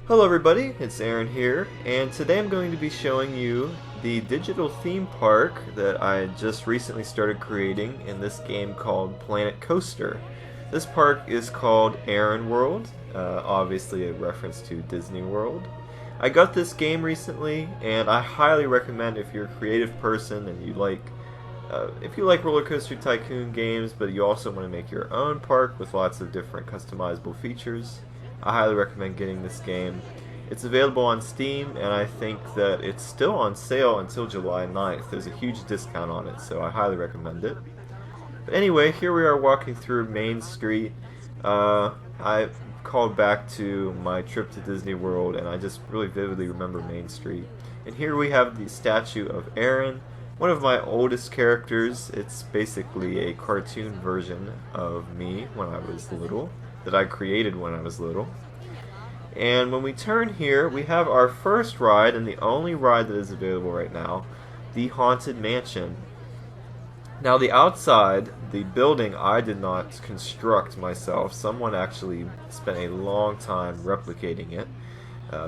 Hello everybody, it's Aaron here, and today I'm going to be showing you the digital theme park that I just recently started creating in this game called Planet Coaster. This park is called Aaron World, obviously a reference to Disney World. I got this game recently, and I highly recommend if you're a creative person and if you like Roller Coaster Tycoon games, but you also want to make your own park with lots of different customizable features. I highly recommend getting this game. It's available on Steam, and I think that it's still on sale until July 9th. There's a huge discount on it, so I highly recommend it. But anyway, here we are walking through Main Street. I called back to my trip to Disney World, and I just really vividly remember Main Street. And here we have the statue of Aaron, one of my oldest characters. It's basically a cartoon version of me when I was little, that I created when I was little. And when we turn here, we have our first ride, and the only ride that is available right now, the Haunted Mansion. Now the outside, the building, I did not construct myself. Someone actually spent a long time replicating it,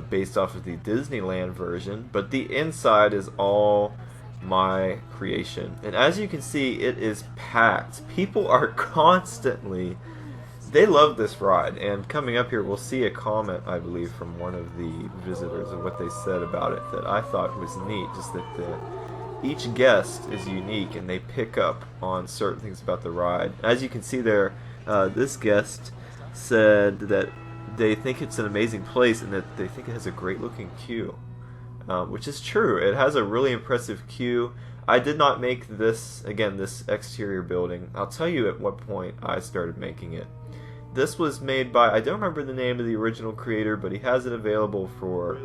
based off of the Disneyland version, but the inside is all my creation. And as you can see, it is packed. People are constantly... They love this ride, and coming up here we'll see a comment, I believe, from one of the visitors of what they said about it that I thought was neat, just that each guest is unique and they pick up on certain things about the ride. As you can see there, this guest said that they think it's an amazing place and that they think it has a great looking queue, which is true. It has a really impressive queue. I did not make this, again, this exterior building. I'll tell you at what point I started making it. This was made by, I don't remember the name of the original creator, but he has it available for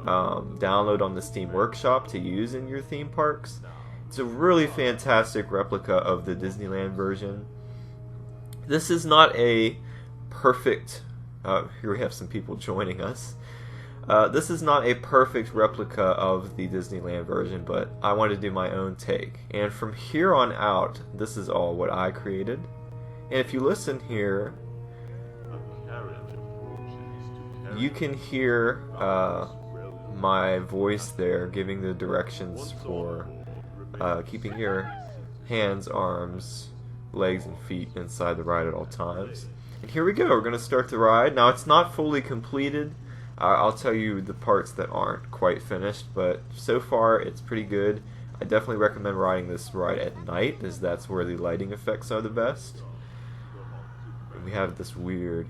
download on the Steam Workshop to use in your theme parks. It's a really fantastic replica of the Disneyland version. This is not a perfect, here we have some people joining us. This is not a perfect replica of the Disneyland version, but I wanted to do my own take. And from here on out, this is all what I created. And if you listen here, you can hear my voice there giving the directions for keeping your hands, arms, legs, and feet inside the ride at all times. And here we go, we're going to start the ride. Now it's not fully completed. I'll tell you the parts that aren't quite finished, but so far it's pretty good. I definitely recommend riding this ride at night, as that's where the lighting effects are the best. And we have this weird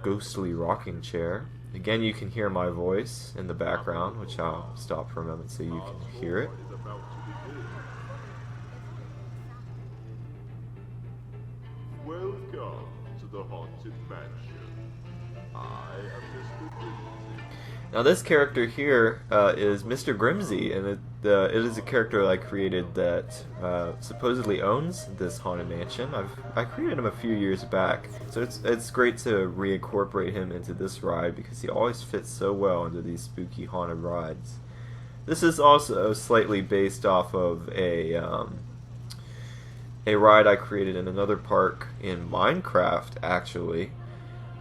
ghostly rocking chair. Again, you can hear my voice in the background, which I'll stop for a moment so you can hear it. Welcome to the Haunted Mansion. I am Mr. Grimsy. Now this character here is Mr. Grimsy, and it is a character I created that supposedly owns this haunted mansion. I created him a few years back, so it's great to reincorporate him into this ride because he always fits so well into these spooky haunted rides. This is also slightly based off of a ride I created in another park in Minecraft, actually.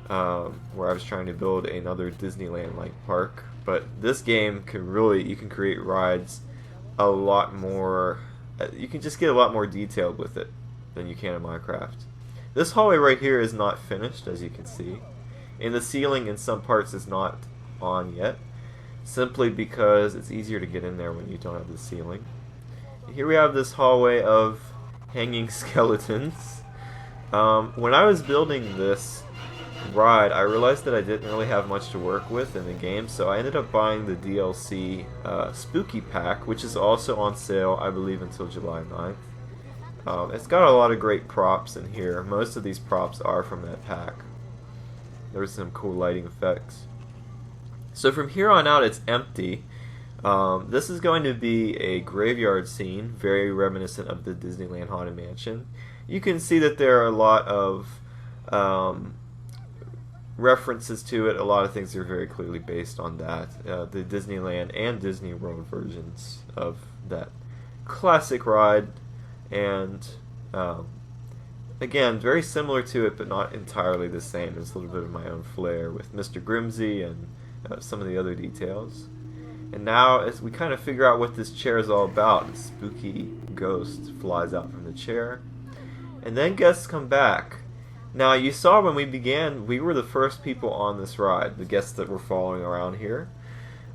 Where I was trying to build another Disneyland-like park, but this game you can create rides a lot more, you can just get a lot more detailed with it than you can in Minecraft. This hallway right here is not finished, as you can see, and the ceiling in some parts is not on yet, simply because it's easier to get in there when you don't have the ceiling. And here we have this hallway of hanging skeletons. When I was building this ride, I realized that I didn't really have much to work with in the game, so I ended up buying the DLC Spooky Pack, which is also on sale, I believe, until July 9th. It's got a lot of great props in here. Most of these props are from that pack. There's some cool lighting effects. So from here on out, it's empty. This is going to be a graveyard scene, very reminiscent of the Disneyland Haunted Mansion. You can see that there are a lot of references to it. A lot of things are very clearly based on that. The Disneyland and Disney World versions of that classic ride, and again, very similar to it, but not entirely the same. There's a little bit of my own flair with Mr. Grimsy and some of the other details. And now, as we kind of figure out what this chair is all about, a spooky ghost flies out from the chair. And then guests come back. Now, you saw when we began, we were the first people on this ride, the guests that were following around here.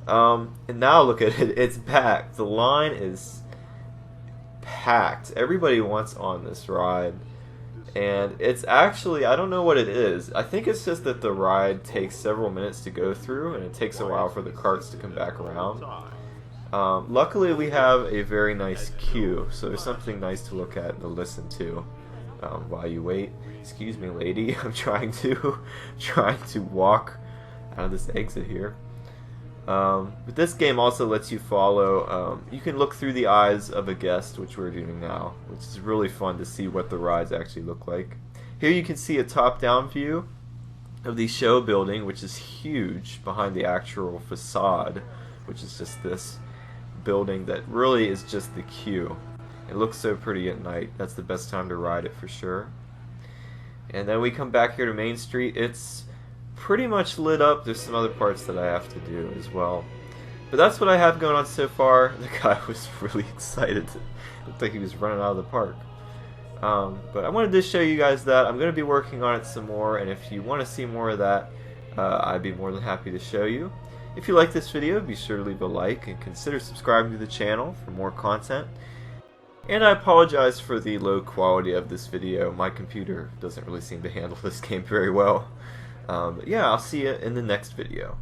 And now look at it, it's packed. The line is packed. Everybody wants on this ride. And it's actually, I don't know what it is. I think it's just that the ride takes several minutes to go through, and it takes a while for the carts to come back around. Luckily, we have a very nice queue, so there's something nice to look at and to listen to while you wait. Excuse me, lady. I'm trying to walk out of this exit here. But this game also lets you follow, you can look through the eyes of a guest, which we're doing now, which is really fun to see what the rides actually look like. Here you can see a top-down view of the show building, which is huge, behind the actual facade, which is just this building that really is just the queue. It looks so pretty at night. That's the best time to ride it for sure. And then we come back here to Main Street. It's pretty much lit up. There's some other parts that I have to do as well. But that's what I have going on so far. The guy was really excited. Looked like he was running out of the park. But I wanted to show you guys that. I'm going to be working on it some more, and if you want to see more of that, I'd be more than happy to show you. If you like this video, be sure to leave a like and consider subscribing to the channel for more content. And I apologize for the low quality of this video. My computer doesn't really seem to handle this game very well. But yeah, I'll see you in the next video.